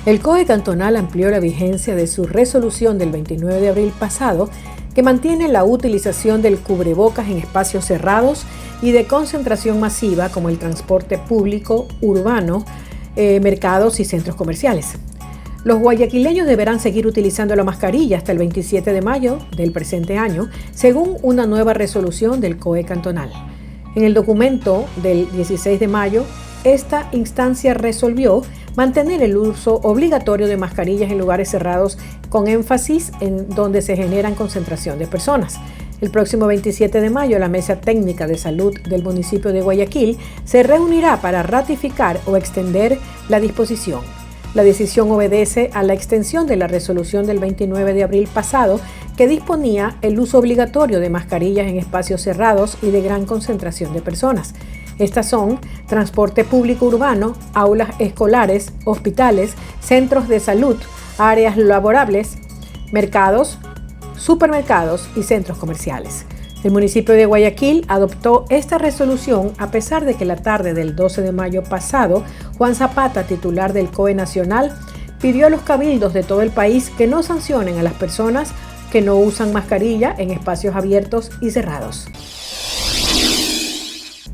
El COE cantonal amplió la vigencia de su resolución del 29 de abril pasado, que mantiene la utilización del cubrebocas en espacios cerrados y de concentración masiva como el transporte público urbano, mercados y centros comerciales. Los guayaquileños deberán seguir utilizando la mascarilla hasta el 27 de mayo del presente año, según una nueva resolución del COE cantonal. En el documento del 16 de mayo, esta instancia resolvió mantener el uso obligatorio de mascarillas en lugares cerrados con énfasis en donde se generan concentración de personas. El próximo 27 de mayo, la Mesa Técnica de Salud del municipio de Guayaquil se reunirá para ratificar o extender la disposición. La decisión obedece a la extensión de la resolución del 29 de abril pasado, que disponía el uso obligatorio de mascarillas en espacios cerrados y de gran concentración de personas. Estas son transporte público urbano, aulas escolares, hospitales, centros de salud, áreas laborables, mercados, supermercados y centros comerciales. El municipio de Guayaquil adoptó esta resolución a pesar de que la tarde del 12 de mayo pasado, Juan Zapata, titular del COE nacional, pidió a los cabildos de todo el país que no sancionen a las personas que no usan mascarilla en espacios abiertos y cerrados.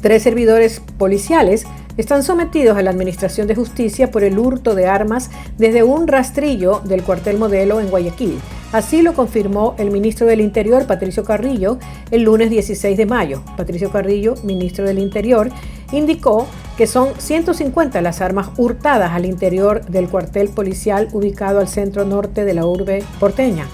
3 servidores policiales están sometidos a la Administración de Justicia por el hurto de armas desde un rastrillo del cuartel Modelo en Guayaquil. Así lo confirmó el ministro del Interior, Patricio Carrillo, el lunes 16 de mayo. Patricio Carrillo, ministro del Interior, indicó que son 150 las armas hurtadas al interior del cuartel policial ubicado al centro norte de la urbe porteña.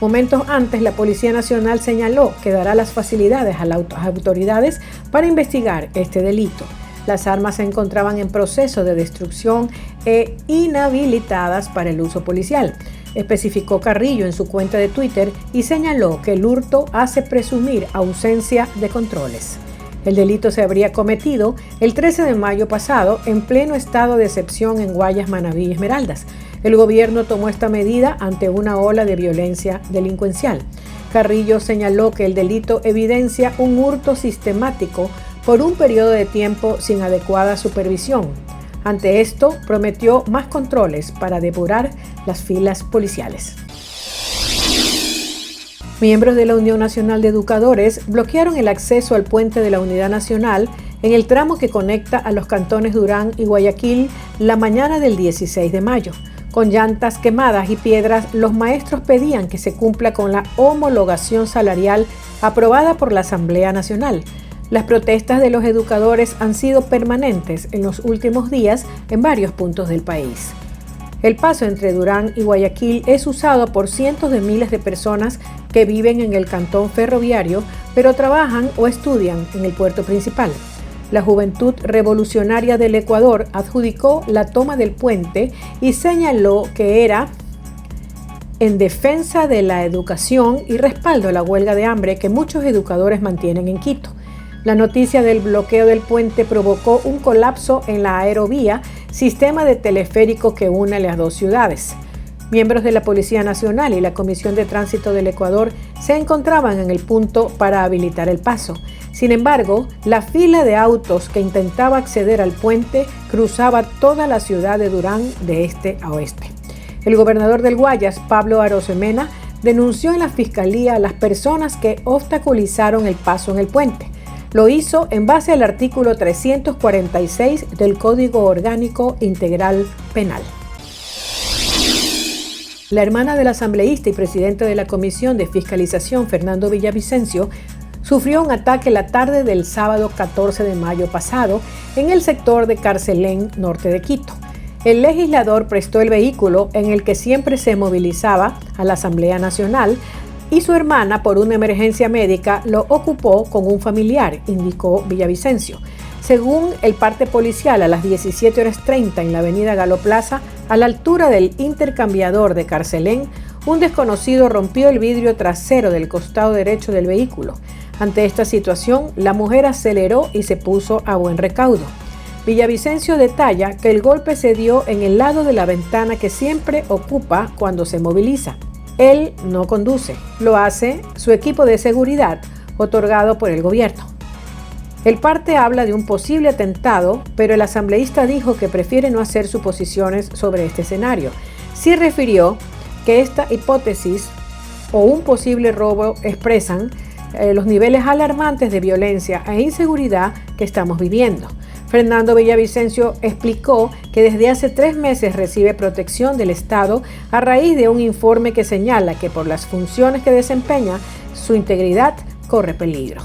Momentos antes, la Policía Nacional señaló que dará las facilidades a las autoridades para investigar este delito. Las armas se encontraban en proceso de destrucción e inhabilitadas para el uso policial, especificó Carrillo en su cuenta de Twitter y señaló que el hurto hace presumir ausencia de controles. El delito se habría cometido el 13 de mayo pasado en pleno estado de excepción en Guayas, Manabí y Esmeraldas. El gobierno tomó esta medida ante una ola de violencia delincuencial. Carrillo señaló que el delito evidencia un hurto sistemático por un periodo de tiempo sin adecuada supervisión. Ante esto, prometió más controles para depurar las filas policiales. Miembros de la Unión Nacional de Educadores bloquearon el acceso al puente de la Unidad Nacional en el tramo que conecta a los cantones Durán y Guayaquil la mañana del 16 de mayo. Con llantas quemadas y piedras, los maestros pedían que se cumpla con la homologación salarial aprobada por la Asamblea Nacional. Las protestas de los educadores han sido permanentes en los últimos días en varios puntos del país. El paso entre Durán y Guayaquil es usado por cientos de miles de personas que viven en el cantón ferroviario, pero trabajan o estudian en el puerto principal. La Juventud Revolucionaria del Ecuador adjudicó la toma del puente y señaló que era en defensa de la educación y respaldo a la huelga de hambre que muchos educadores mantienen en Quito. La noticia del bloqueo del puente provocó un colapso en la aerovía, sistema de teleférico que une las dos ciudades. Miembros de la Policía Nacional y la Comisión de Tránsito del Ecuador se encontraban en el punto para habilitar el paso. Sin embargo, la fila de autos que intentaba acceder al puente cruzaba toda la ciudad de Durán de este a oeste. El gobernador del Guayas, Pablo Arosemena, denunció en la Fiscalía a las personas que obstaculizaron el paso en el puente. Lo hizo en base al artículo 346 del Código Orgánico Integral Penal. La hermana del asambleísta y presidente de la Comisión de Fiscalización, Fernando Villavicencio, sufrió un ataque la tarde del sábado 14 de mayo pasado en el sector de Carcelén, norte de Quito. El legislador prestó el vehículo en el que siempre se movilizaba a la Asamblea Nacional y su hermana, por una emergencia médica, lo ocupó con un familiar, indicó Villavicencio. Según el parte policial, a las 17:30 en la avenida Galo Plaza, a la altura del intercambiador de Carcelén, un desconocido rompió el vidrio trasero del costado derecho del vehículo. Ante esta situación, la mujer aceleró y se puso a buen recaudo. Villavicencio detalla que el golpe se dio en el lado de la ventana que siempre ocupa cuando se moviliza. Él no conduce, lo hace su equipo de seguridad, otorgado por el gobierno. El parte habla de un posible atentado, pero el asambleísta dijo que prefiere no hacer suposiciones sobre este escenario. Sí refirió que esta hipótesis o un posible robo expresan los niveles alarmantes de violencia e inseguridad que estamos viviendo. Fernando Villavicencio explicó que desde hace 3 meses recibe protección del Estado a raíz de un informe que señala que por las funciones que desempeña, su integridad corre peligro.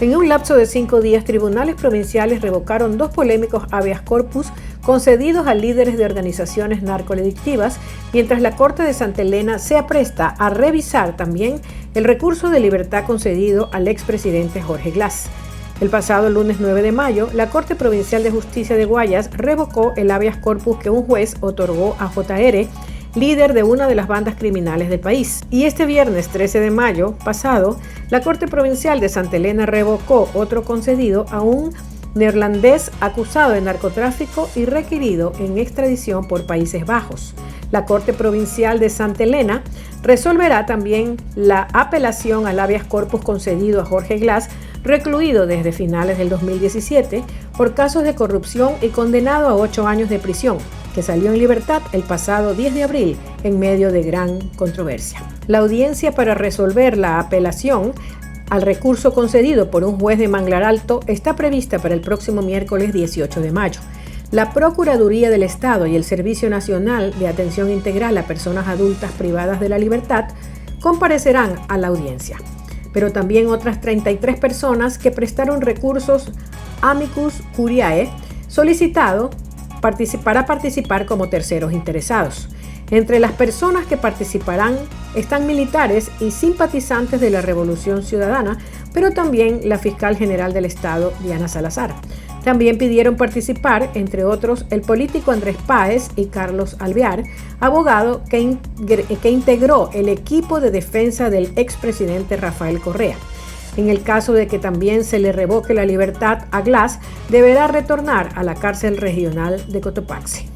En un lapso de 5 días, tribunales provinciales revocaron 2 polémicos habeas corpus concedidos a líderes de organizaciones narcodelictivas, mientras la Corte de Santa Elena se apresta a revisar también el recurso de libertad concedido al expresidente Jorge Glass. El pasado lunes 9 de mayo, la Corte Provincial de Justicia de Guayas revocó el habeas corpus que un juez otorgó a JR, líder de una de las bandas criminales del país. Y este viernes 13 de mayo pasado, la Corte Provincial de Santa Elena revocó otro concedido a un neerlandés acusado de narcotráfico y requerido en extradición por Países Bajos. La Corte Provincial de Santa Elena resolverá también la apelación al habeas corpus concedido a Jorge Glass, recluido desde finales del 2017 por casos de corrupción y condenado a 8 años de prisión, que salió en libertad el pasado 10 de abril en medio de gran controversia. La audiencia para resolver la apelación al recurso concedido por un juez de Manglar Alto está prevista para el próximo miércoles 18 de mayo. La Procuraduría del Estado y el Servicio Nacional de Atención Integral a Personas Adultas Privadas de la Libertad comparecerán a la audiencia, pero también otras 33 personas que prestaron recursos amicus curiae solicitado para participar como terceros interesados. Entre las personas que participarán están militares y simpatizantes de la Revolución Ciudadana, pero también la fiscal general del Estado, Diana Salazar. También pidieron participar, entre otros, el político Andrés Páez y Carlos Alvear, abogado que integró el equipo de defensa del expresidente Rafael Correa. En el caso de que también se le revoque la libertad a Glass, deberá retornar a la cárcel regional de Cotopaxi.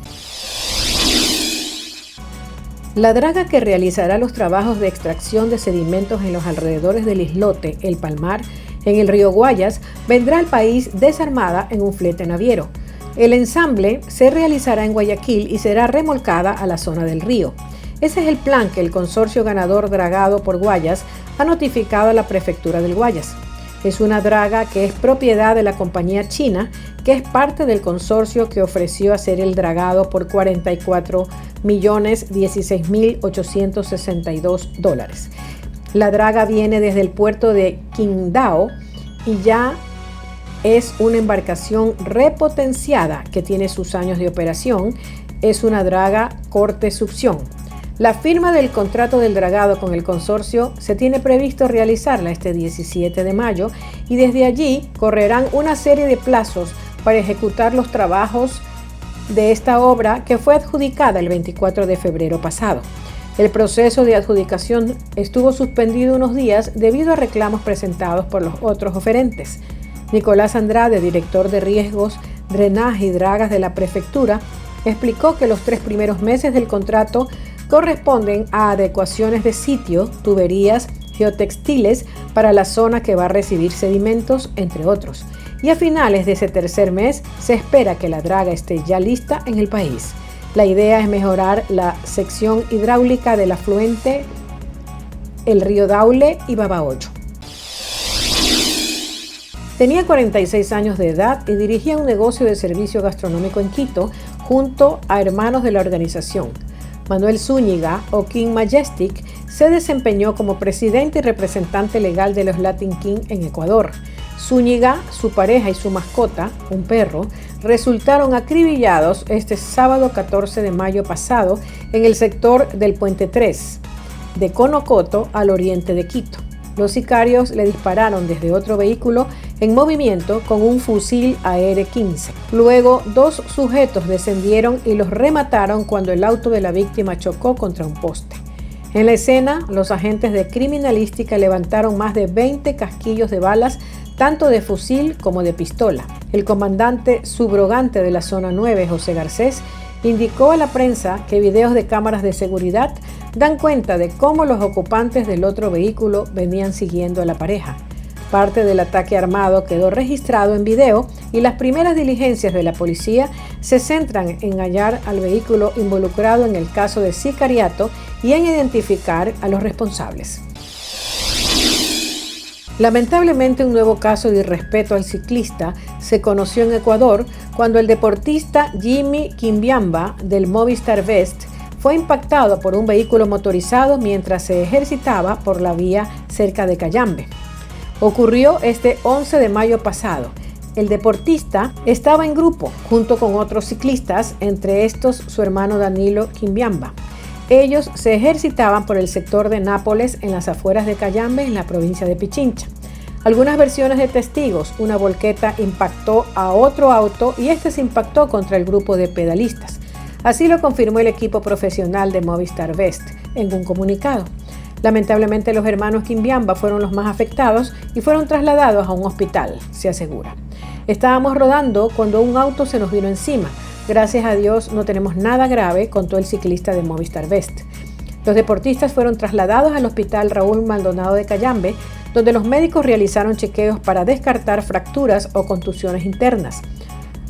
La draga que realizará los trabajos de extracción de sedimentos en los alrededores del islote El Palmar, en el río Guayas, vendrá al país desarmada en un flete naviero. El ensamble se realizará en Guayaquil y será remolcada a la zona del río. Ese es el plan que el consorcio ganador dragado por Guayas ha notificado a la prefectura del Guayas. Es una draga que es propiedad de la compañía china, que es parte del consorcio que ofreció hacer el dragado por $44.016.862. La draga viene desde el puerto de Qingdao y ya es una embarcación repotenciada que tiene sus años de operación. Es una draga corte succión. La firma del contrato del dragado con el consorcio se tiene previsto realizarla este 17 de mayo y desde allí correrán una serie de plazos para ejecutar los trabajos de esta obra que fue adjudicada el 24 de febrero pasado. El proceso de adjudicación estuvo suspendido unos días debido a reclamos presentados por los otros oferentes. Nicolás Andrade, director de Riesgos, Drenaje y Dragas de la Prefectura, explicó que los 3 primeros meses del contrato corresponden a adecuaciones de sitio, tuberías, geotextiles para la zona que va a recibir sedimentos, entre otros. Y a finales de ese tercer mes se espera que la draga esté ya lista en el país. La idea es mejorar la sección hidráulica del afluente el río Daule y Babahoyo. Tenía 46 años de edad y dirigía un negocio de servicio gastronómico en Quito junto a hermanos de la organización. Manuel Zúñiga, o King Majestic, se desempeñó como presidente y representante legal de los Latin King en Ecuador. Zúñiga, su pareja y su mascota, un perro, resultaron acribillados este sábado 14 de mayo pasado en el sector del Puente 3, de Conocoto al oriente de Quito. Los sicarios le dispararon desde otro vehículo en movimiento con un fusil AR-15. Luego, 2 sujetos descendieron y los remataron cuando el auto de la víctima chocó contra un poste. En la escena, los agentes de criminalística levantaron más de 20 casquillos de balas, tanto de fusil como de pistola. El comandante subrogante de la Zona 9, José Garcés, indicó a la prensa que videos de cámaras de seguridad dan cuenta de cómo los ocupantes del otro vehículo venían siguiendo a la pareja. Parte del ataque armado quedó registrado en video y las primeras diligencias de la policía se centran en hallar al vehículo involucrado en el caso de sicariato y en identificar a los responsables. Lamentablemente, un nuevo caso de irrespeto al ciclista se conoció en Ecuador cuando el deportista Jimmy Quimbiamba del Movistar Vest fue impactado por un vehículo motorizado mientras se ejercitaba por la vía cerca de Cayambe. Ocurrió este 11 de mayo pasado. El deportista estaba en grupo junto con otros ciclistas, entre estos su hermano Danilo Quimbiamba. Ellos se ejercitaban por el sector de Nápoles en las afueras de Cayambe, en la provincia de Pichincha. Algunas versiones de testigos, una volqueta impactó a otro auto y este se impactó contra el grupo de pedalistas. Así lo confirmó el equipo profesional de Movistar Vest en un comunicado. Lamentablemente, los hermanos Quimbiamba fueron los más afectados y fueron trasladados a un hospital, se asegura. Estábamos rodando cuando un auto se nos vino encima. Gracias a Dios no tenemos nada grave, contó el ciclista de Movistar Vest. Los deportistas fueron trasladados al hospital Raúl Maldonado de Cayambe, donde los médicos realizaron chequeos para descartar fracturas o contusiones internas.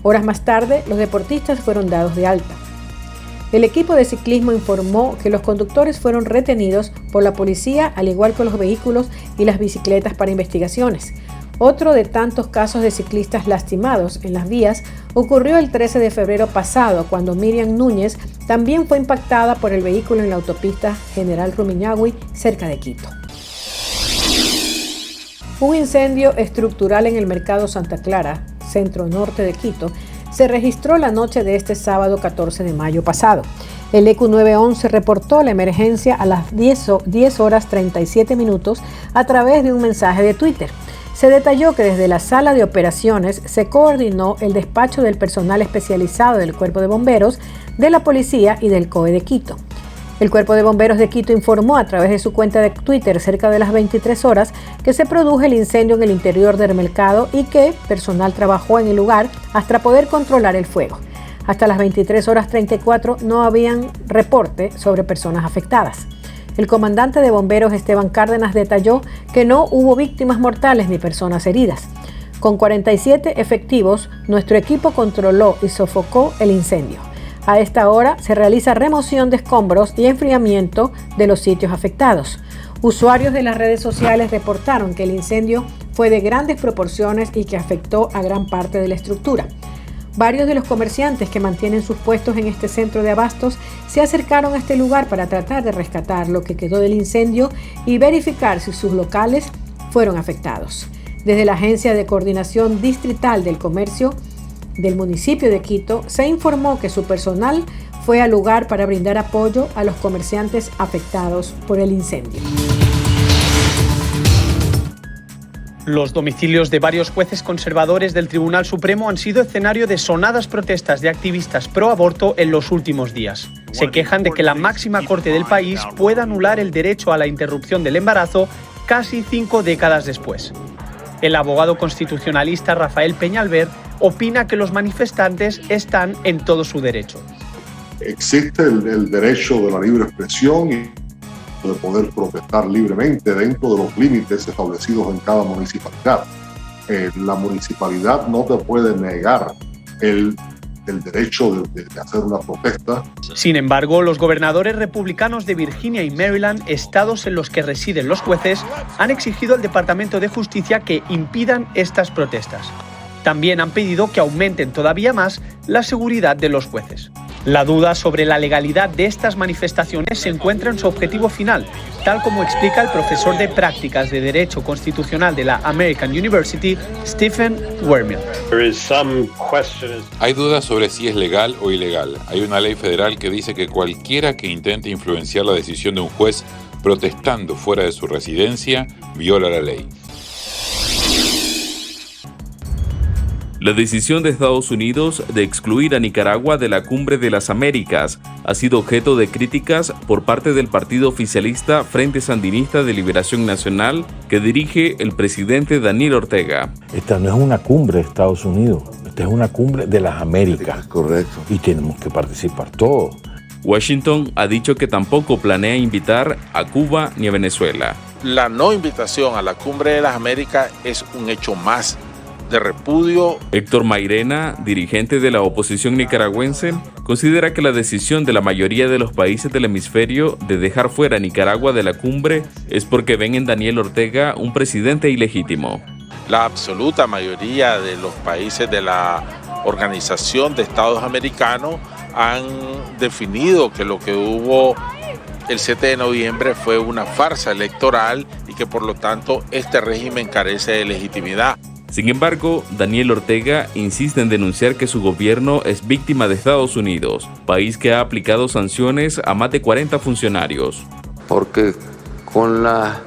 Horas más tarde, los deportistas fueron dados de alta. El equipo de ciclismo informó que los conductores fueron retenidos por la policía, al igual que los vehículos y las bicicletas para investigaciones. Otro de tantos casos de ciclistas lastimados en las vías ocurrió el 13 de febrero pasado, cuando Miriam Núñez también fue impactada por el vehículo en la autopista General Rumiñahui, cerca de Quito. Un incendio estructural en el Mercado Santa Clara, centro norte de Quito, se registró la noche de este sábado 14 de mayo pasado. El ECU 911 reportó la emergencia a las 10 horas 37 minutos a través de un mensaje de Twitter. Se detalló que desde la sala de operaciones se coordinó el despacho del personal especializado del Cuerpo de Bomberos, de la Policía y del COE de Quito. El Cuerpo de Bomberos de Quito informó a través de su cuenta de Twitter cerca de las 23 horas que se produjo el incendio en el interior del mercado y que personal trabajó en el lugar hasta poder controlar el fuego. Hasta las 23 horas 34 no habían reporte sobre personas afectadas. El comandante de bomberos Esteban Cárdenas detalló que no hubo víctimas mortales ni personas heridas. Con 47 efectivos, nuestro equipo controló y sofocó el incendio. A esta hora se realiza remoción de escombros y enfriamiento de los sitios afectados. Usuarios de las redes sociales reportaron que el incendio fue de grandes proporciones y que afectó a gran parte de la estructura. Varios de los comerciantes que mantienen sus puestos en este centro de abastos se acercaron a este lugar para tratar de rescatar lo que quedó del incendio y verificar si sus locales fueron afectados. Desde la Agencia de Coordinación Distrital del Comercio del municipio de Quito se informó que su personal fue al lugar para brindar apoyo a los comerciantes afectados por el incendio. Los domicilios de varios jueces conservadores del Tribunal Supremo han sido escenario de sonadas protestas de activistas pro aborto en los últimos días. Se quejan de que la máxima corte del país pueda anular el derecho a la interrupción del embarazo casi 5 décadas después. El abogado constitucionalista Rafael Peñalver opina que los manifestantes están en todo su derecho. Existe el derecho de la libre expresión y de poder protestar libremente dentro de los límites establecidos en cada municipalidad. La municipalidad no te puede negar el derecho de hacer una protesta. Sin embargo, los gobernadores republicanos de Virginia y Maryland, estados en los que residen los jueces, han exigido al Departamento de Justicia que impidan estas protestas. También han pedido que aumenten todavía más la seguridad de los jueces. La duda sobre la legalidad de estas manifestaciones se encuentra en su objetivo final, tal como explica el profesor de prácticas de Derecho Constitucional de la American University, Stephen Wermill. Hay dudas sobre si es legal o ilegal. Hay una ley federal que dice que cualquiera que intente influenciar la decisión de un juez protestando fuera de su residencia viola la ley. La decisión de Estados Unidos de excluir a Nicaragua de la Cumbre de las Américas ha sido objeto de críticas por parte del partido oficialista Frente Sandinista de Liberación Nacional que dirige el presidente Daniel Ortega. Esta no es una cumbre de Estados Unidos, esta es una cumbre de las Américas. Correcto. Y tenemos que participar todos. Washington ha dicho que tampoco planea invitar a Cuba ni a Venezuela. La no invitación a la Cumbre de las Américas es un hecho más de repudio. Héctor Mairena, dirigente de la oposición nicaragüense, considera que la decisión de la mayoría de los países del hemisferio de dejar fuera a Nicaragua de la cumbre es porque ven en Daniel Ortega un presidente ilegítimo. La absoluta mayoría de los países de la Organización de Estados Americanos han definido que lo que hubo el 7 de noviembre fue una farsa electoral y que por lo tanto este régimen carece de legitimidad. Sin embargo, Daniel Ortega insiste en denunciar que su gobierno es víctima de Estados Unidos, país que ha aplicado sanciones a más de 40 funcionarios. Porque con las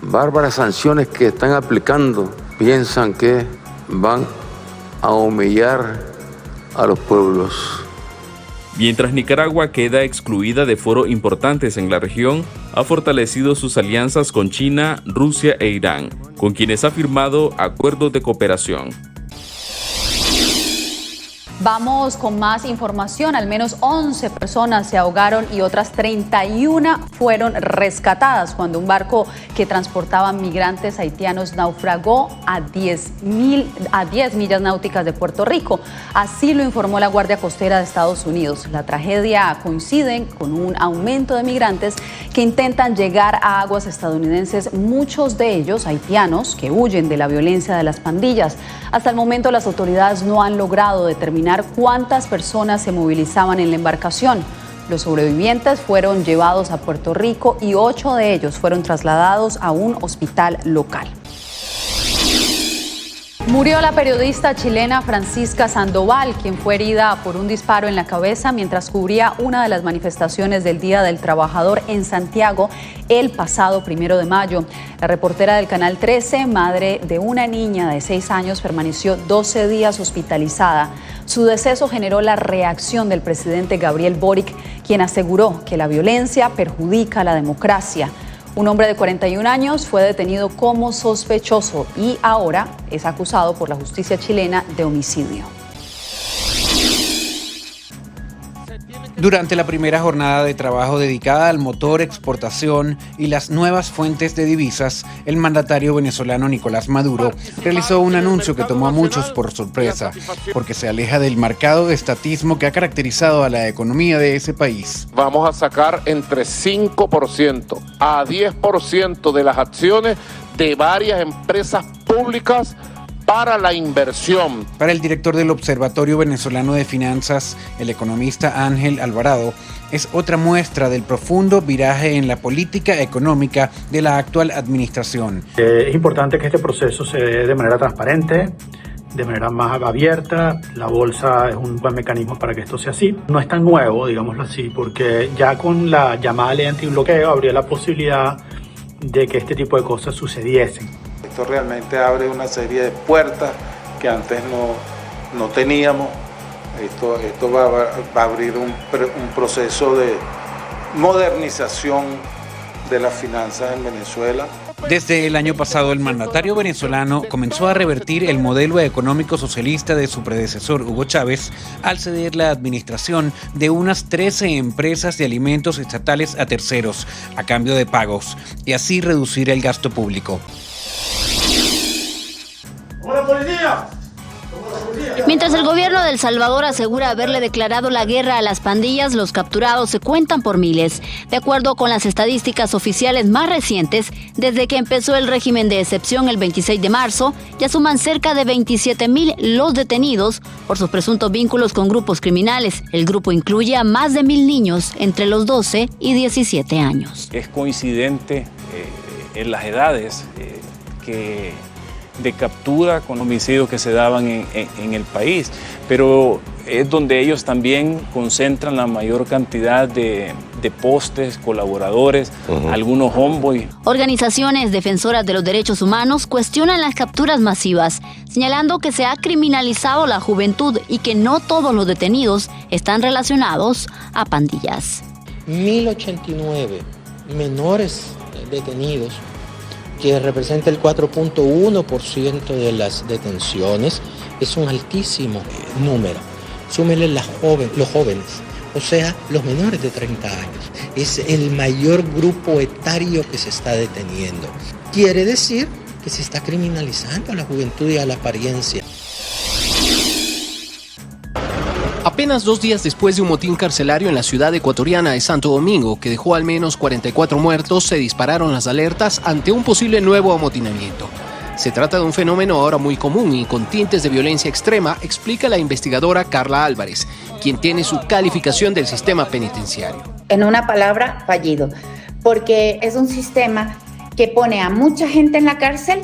bárbaras sanciones que están aplicando, piensan que van a humillar a los pueblos. Mientras Nicaragua queda excluida de foros importantes en la región, ha fortalecido sus alianzas con China, Rusia e Irán, con quienes ha firmado acuerdos de cooperación. Vamos con más información. Al menos 11 personas se ahogaron y otras 31 fueron rescatadas cuando un barco que transportaba migrantes haitianos naufragó a 10 millas náuticas de Puerto Rico. Así lo informó la Guardia Costera de Estados Unidos. La tragedia coincide con un aumento de migrantes que intentan llegar a aguas estadounidenses, muchos de ellos haitianos que huyen de la violencia de las pandillas. Hasta el momento las autoridades no han logrado determinar cuántas personas se movilizaban en la embarcación. Los sobrevivientes fueron llevados a Puerto Rico y 8 de ellos fueron trasladados a un hospital local. Murió la periodista chilena Francisca Sandoval, quien fue herida por un disparo en la cabeza mientras cubría una de las manifestaciones del Día del Trabajador en Santiago el pasado 1 de mayo. La reportera del Canal 13, madre de una niña de 6 años, permaneció 12 días hospitalizada. Su deceso generó la reacción del presidente Gabriel Boric, quien aseguró que la violencia perjudica a la democracia. Un hombre de 41 años fue detenido como sospechoso y ahora es acusado por la justicia chilena de homicidio. Durante la primera jornada de trabajo dedicada al motor, exportación y las nuevas fuentes de divisas, el mandatario venezolano Nicolás Maduro realizó un anuncio que tomó a muchos por sorpresa, porque se aleja del marcado estatismo que ha caracterizado a la economía de ese país. Vamos a sacar entre 5% a 10% de las acciones de varias empresas públicas para la inversión. Para el director del Observatorio Venezolano de Finanzas, el economista Ángel Alvarado, es otra muestra del profundo viraje en la política económica de la actual administración. Es importante que este proceso se dé de manera transparente, de manera más abierta. La bolsa es un buen mecanismo para que esto sea así. No es tan nuevo, digámoslo así, porque ya con la llamada ley antibloqueo habría la posibilidad de que este tipo de cosas sucediesen. Esto realmente abre una serie de puertas que antes no teníamos. Esto va a abrir un proceso de modernización de las finanzas en Venezuela. Desde el año pasado, el mandatario venezolano comenzó a revertir el modelo económico socialista de su predecesor Hugo Chávez al ceder la administración de unas 13 empresas de alimentos estatales a terceros a cambio de pagos y así reducir el gasto público. Mientras el gobierno de El Salvador asegura haberle declarado la guerra a las pandillas, los capturados se cuentan por miles. De acuerdo con las estadísticas oficiales más recientes, desde que empezó el régimen de excepción el 26 de marzo, ya suman cerca de 27,000 los detenidos por sus presuntos vínculos con grupos criminales. El grupo incluye a más de 1,000 niños entre los 12 y 17 años. Es coincidente en las edades de captura con homicidios que se daban en el país, pero es donde ellos también concentran la mayor cantidad de postes, colaboradores, algunos homeboys. Organizaciones defensoras de los derechos humanos cuestionan las capturas masivas, señalando que se ha criminalizado la juventud y que no todos los detenidos están relacionados a pandillas. 1,089 menores detenidos, que representa el 4.1% de las detenciones, es un altísimo número. Súmenle los jóvenes, o sea, los menores de 30 años. Es el mayor grupo etario que se está deteniendo. Quiere decir que se está criminalizando a la juventud y a la apariencia. Apenas 2 días después de un motín carcelario en la ciudad ecuatoriana de Santo Domingo, que dejó al menos 44 muertos, se dispararon las alertas ante un posible nuevo amotinamiento. Se trata de un fenómeno ahora muy común y con tintes de violencia extrema, explica la investigadora Carla Álvarez, quien tiene su calificación del sistema penitenciario. En una palabra, fallido, porque es un sistema que pone a mucha gente en la cárcel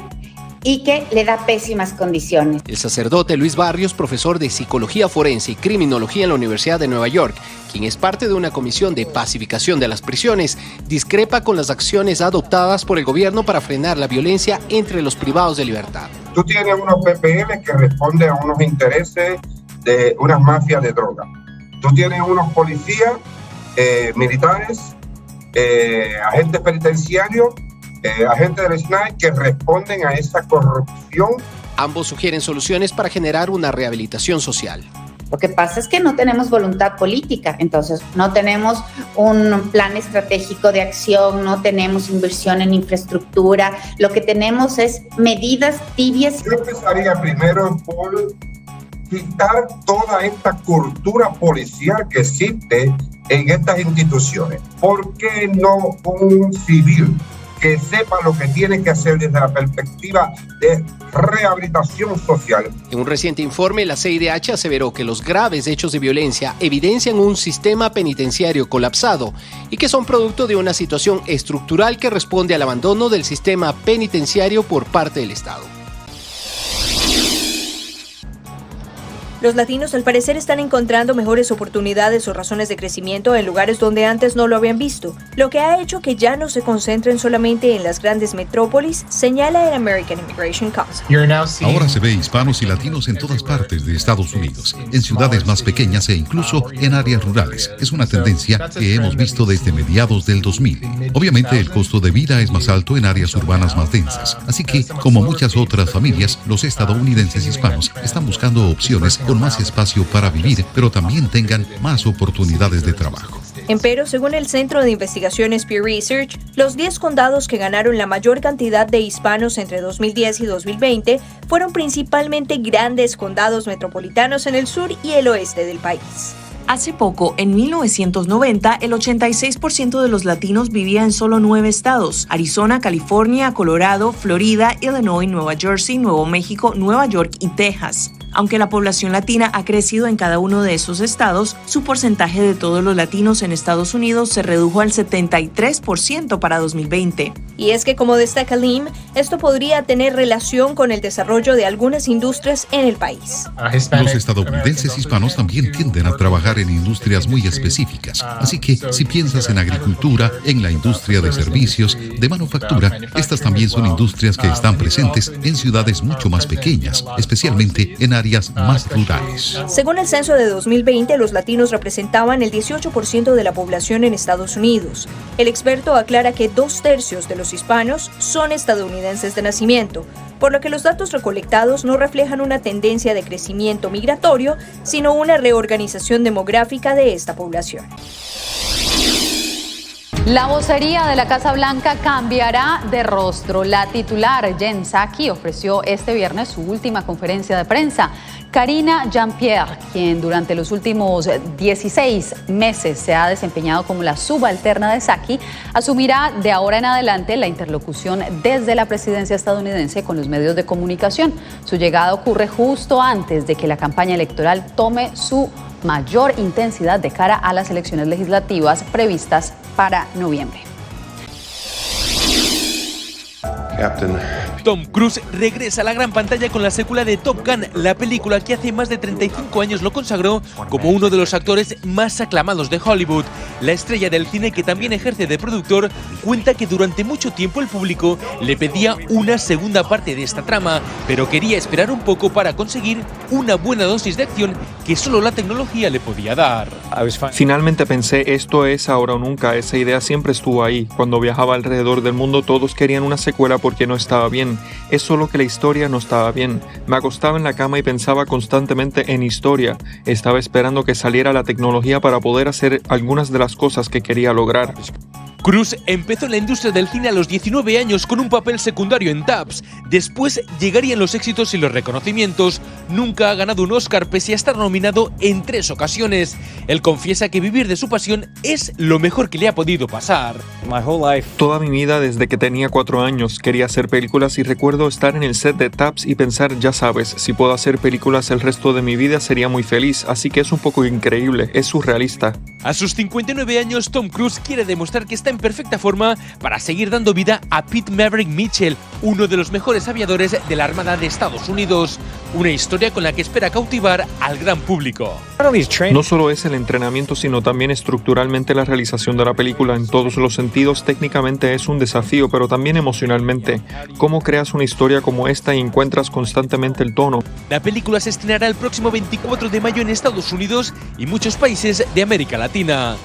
y que le da pésimas condiciones. El sacerdote Luis Barrios, profesor de Psicología Forense y Criminología en la Universidad de Nueva York, quien es parte de una comisión de pacificación de las prisiones, discrepa con las acciones adoptadas por el gobierno para frenar la violencia entre los privados de libertad. Tú tienes unos PPL que responden a unos intereses de unas mafias de droga. Tú tienes unos policías, militares, agentes penitenciarios, agentes del SNAI que responden a esa corrupción. Ambos sugieren soluciones para generar una rehabilitación social. Lo que pasa es que no tenemos voluntad política, entonces no tenemos un plan estratégico de acción, no tenemos inversión en infraestructura, lo que tenemos es medidas tibias. Yo empezaría primero por quitar toda esta cultura policial que existe en estas instituciones. ¿Por qué no un civil que sepa lo que tiene que hacer desde la perspectiva de rehabilitación social? En un reciente informe, la CIDH aseveró que los graves hechos de violencia evidencian un sistema penitenciario colapsado y que son producto de una situación estructural que responde al abandono del sistema penitenciario por parte del Estado. Los latinos al parecer están encontrando mejores oportunidades o razones de crecimiento en lugares donde antes no lo habían visto, lo que ha hecho que ya no se concentren solamente en las grandes metrópolis, señala el American Immigration Council. Ahora se ve hispanos y latinos en todas partes de Estados Unidos, en ciudades más pequeñas e incluso en áreas rurales. Es una tendencia que hemos visto desde mediados del 2000. Obviamente el costo de vida es más alto en áreas urbanas más densas, así que, como muchas otras familias, los estadounidenses hispanos están buscando opciones con más espacio para vivir, pero también tengan más oportunidades de trabajo. Empero, según el Centro de Investigaciones Pew Research, los 10 condados que ganaron la mayor cantidad de hispanos entre 2010 y 2020 fueron principalmente grandes condados metropolitanos en el sur y el oeste del país. Hace poco, en 1990, el 86% de los latinos vivía en solo 9 estados: Arizona, California, Colorado, Florida, Illinois, Nueva Jersey, Nuevo México, Nueva York y Texas. Aunque la población latina ha crecido en cada uno de esos estados, su porcentaje de todos los latinos en Estados Unidos se redujo al 73% para 2020. Y es que, como destaca Lim, esto podría tener relación con el desarrollo de algunas industrias en el país. Los estadounidenses hispanos también tienden a trabajar en industrias muy específicas, así que si piensas en agricultura, en la industria de servicios, de manufactura, estas también son industrias que están presentes en ciudades mucho más pequeñas, especialmente en áreas más rurales. Según el censo de 2020, los latinos representaban el 18% de la población en Estados Unidos. El experto aclara que 2/3 de los hispanos son estadounidenses de nacimiento, por lo que los datos recolectados no reflejan una tendencia de crecimiento migratorio, sino una reorganización demográfica de esta población. La vocería de la Casa Blanca cambiará de rostro. La titular, Jen Psaki, ofreció este viernes su última conferencia de prensa. Karine Jean-Pierre, quien durante los últimos 16 meses se ha desempeñado como la subalterna de Psaki, asumirá de ahora en adelante la interlocución desde la presidencia estadounidense con los medios de comunicación. Su llegada ocurre justo antes de que la campaña electoral tome su mayor intensidad de cara a las elecciones legislativas previstas para noviembre. Tom Cruise regresa a la gran pantalla con la secuela de Top Gun, la película que hace más de 35 años lo consagró como uno de los actores más aclamados de Hollywood. La estrella del cine, que también ejerce de productor, cuenta que durante mucho tiempo el público le pedía una segunda parte de esta trama, pero quería esperar un poco para conseguir una buena dosis de acción que solo la tecnología le podía dar. Finalmente pensé, esto es ahora o nunca. Esa idea siempre estuvo ahí. Cuando viajaba alrededor del mundo todos querían una secuela porque no estaba bien. Es solo que la historia no estaba bien. Me acostaba en la cama y pensaba constantemente en historia. Estaba esperando que saliera la tecnología para poder hacer algunas de las cosas que quería lograr. Cruise empezó en la industria del cine a los 19 años con un papel secundario en Taps. Después llegarían los éxitos y los reconocimientos. Nunca ha ganado un Oscar pese a estar nominado en 3 ocasiones. Él confiesa que vivir de su pasión es lo mejor que le ha podido pasar. Toda mi vida, desde que tenía 4 años, quería hacer películas y recuerdo estar en el set de Taps y pensar, ya sabes, si puedo hacer películas el resto de mi vida sería muy feliz. Así que es un poco increíble, es surrealista. A sus 59 años, Tom Cruise quiere demostrar que está en perfecta forma para seguir dando vida a Pete Maverick Mitchell, uno de los mejores aviadores de la Armada de Estados Unidos. Una historia con la que espera cautivar al gran público. No solo es el entrenamiento, sino también estructuralmente la realización de la película. En todos los sentidos, técnicamente es un desafío, pero también emocionalmente. ¿Cómo creas una historia como esta y encuentras constantemente el tono? La película se estrenará el próximo 24 de mayo en Estados Unidos y muchos países de América Latina.